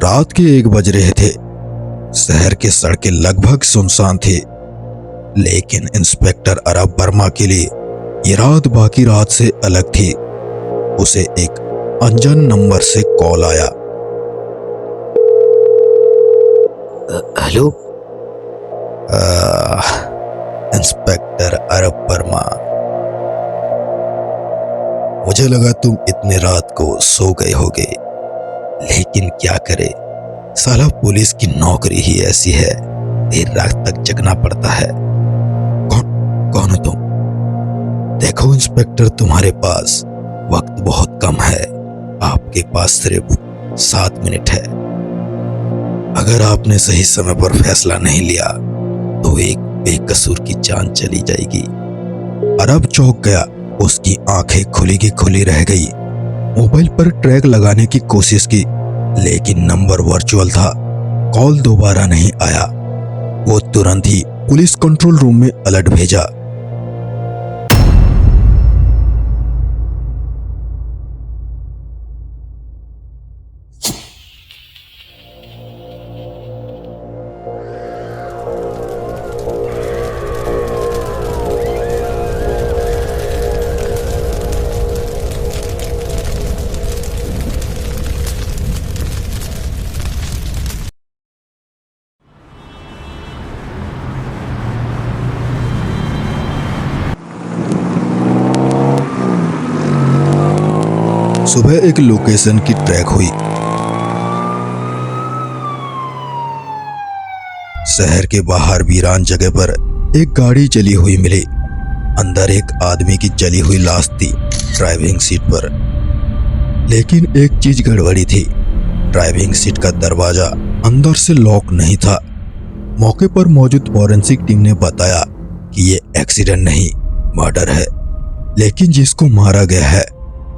रात के 1 बज रहे थे। शहर की सड़कें लगभग सुनसान थी, लेकिन इंस्पेक्टर अरब वर्मा के लिए ये रात बाकी रात से अलग थी। उसे एक अनजान नंबर से कॉल आया। हेलो, इंस्पेक्टर अरब वर्मा, मुझे लगा तुम इतने रात को सो गए होगे, लेकिन क्या करे, साला पुलिस की नौकरी ही ऐसी है, देर रात तक जगना पड़ता है। कौन हो तुम? देखो इंस्पेक्टर, तुम्हारे पास वक्त बहुत कम है। आपके पास सिर्फ 7 मिनट है। अगर आपने सही समय पर फैसला नहीं लिया तो एक बेकसूर की जान चली जाएगी। अरब चौंक गया, उसकी आंखें खुली की खुली रह गई। मोबाइल पर ट्रैक लगाने की कोशिश की, लेकिन नंबर वर्चुअल था, कॉल दोबारा नहीं आया। वो तुरंत ही पुलिस कंट्रोल रूम में अलर्ट भेजा। सुबह एक लोकेशन की ट्रैक हुई। शहर के बाहर वीरान जगह पर एक गाड़ी जली हुई मिली। अंदर एक आदमी की जली हुई लाश थी, ड्राइविंग सीट पर। लेकिन एक चीज गड़बड़ी थी, ड्राइविंग सीट का दरवाजा अंदर से लॉक नहीं था। मौके पर मौजूद फॉरेंसिक टीम ने बताया कि ये एक्सीडेंट नहीं, मर्डर है। लेकिन जिसको मारा गया है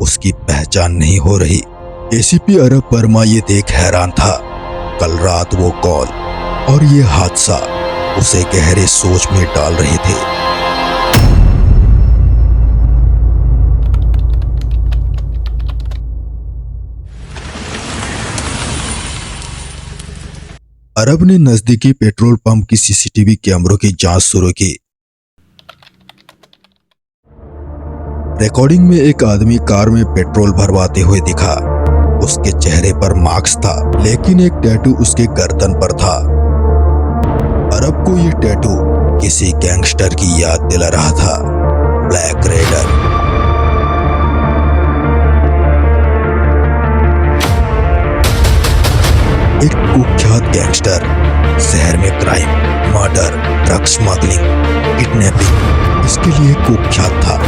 उसकी पहचान नहीं हो रही। एसीपी अरब वर्मा ये देख हैरान था। कल रात वो कॉल और ये हादसा उसे गहरे सोच में डाल रहे थे। अरब ने नजदीकी पेट्रोल पंप की सीसीटीवी कैमरों की जांच शुरू की। रिकॉर्डिंग में एक आदमी कार में पेट्रोल भरवाते हुए दिखा। उसके चेहरे पर मास्क था, लेकिन एक टैटू उसके गर्दन पर था। अरब को ये टैटू किसी गैंगस्टर की याद दिला रहा था, ब्लैक रेडर। एक कुख्यात गैंगस्टर, शहर में crime, murder, drug smuggling, kidnapping इसके लिए कुख्यात था।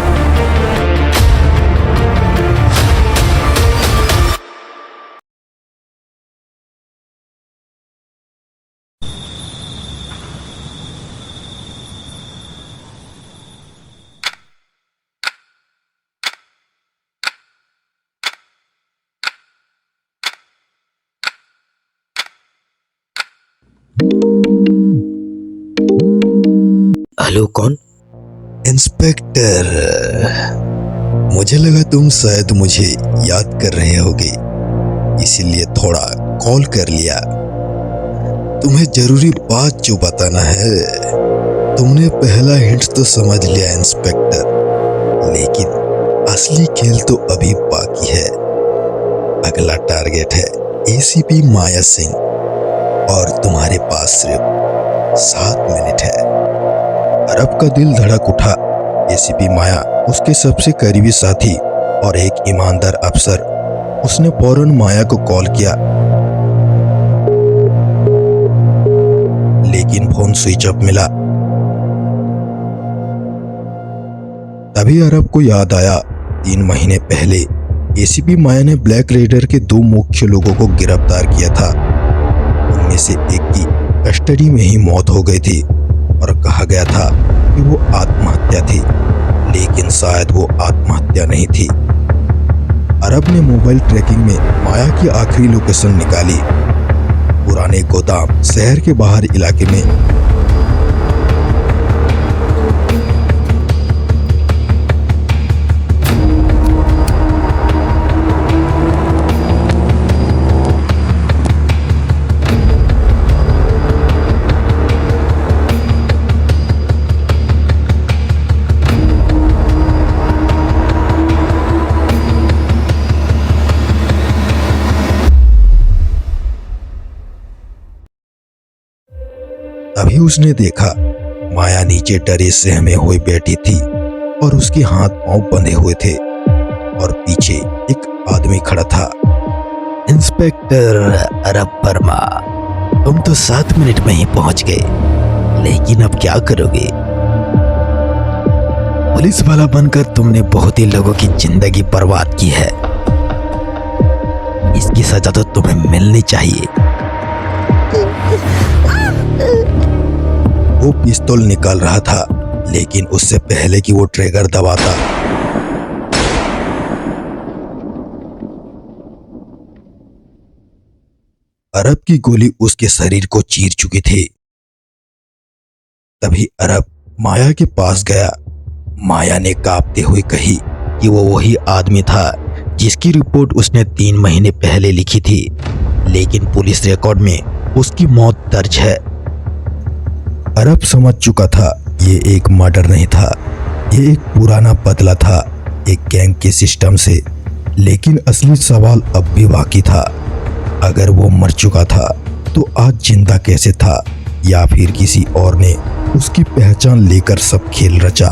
हेलो, कौन? इंस्पेक्टर, मुझे लगा तुम शायद मुझे याद कर रहे होगे, इसीलिए थोड़ा कॉल कर लिया। तुम्हें जरूरी बात जो बताना है। तुमने पहला हिंट तो समझ लिया इंस्पेक्टर, लेकिन असली खेल तो अभी बाकी है। अगला टारगेट है एसीपी माया सिंह, और तुम्हारे पास सिर्फ 7 मिनट है। अरब का दिल धड़क उठा। एसीपी माया उसके सबसे करीबी साथी और एक ईमानदार अफसर। उसने फौरन माया को कॉल किया, लेकिन फोन स्विच ऑफ मिला। तभी अरब को याद आया, 3 महीने पहले एसीपी माया ने ब्लैक रेडर के 2 मुख्य लोगों को गिरफ्तार किया था। उनमें से एक की कस्टडी में ही मौत हो गई थी और कहा गया था कि वो आत्महत्या थी, लेकिन शायद वो आत्महत्या नहीं थी। अरब ने मोबाइल ट्रैकिंग में माया की आखिरी लोकेशन निकाली, पुराने गोदाम शहर के बाहर इलाके में। तभी उसने देखा माया नीचे डरे सहमे हुए बैठी थी और उसके हाथ पांव बंधे हुए थे और पीछे एक आदमी खड़ा था। इंस्पेक्टर अरब वर्मा, तुम तो 7 मिनट में ही पहुंच गए, लेकिन अब क्या करोगे? पुलिस वाला बनकर तुमने बहुत ही लोगों की जिंदगी बर्बाद की है। इसकी सजा तो तुम्हें मिलनी चाहिए। वो पिस्तौल निकाल रहा था, लेकिन उससे पहले कि वो ट्रिगर दबाता, अरब की गोली उसके शरीर को चीर चुकी थी। तभी अरब माया के पास गया। माया ने कांपते हुए कही कि वो वही आदमी था जिसकी रिपोर्ट उसने 3 महीने पहले लिखी थी, लेकिन पुलिस रिकॉर्ड में उसकी मौत दर्ज है। अरब समझ चुका था ये एक मर्डर नहीं था, ये एक पुराना बदला था, एक गैंग के सिस्टम से। लेकिन असली सवाल अब भी बाकी था। अगर वो मर चुका था तो आज जिंदा कैसे था, या फिर किसी और ने उसकी पहचान लेकर सब खेल रचा।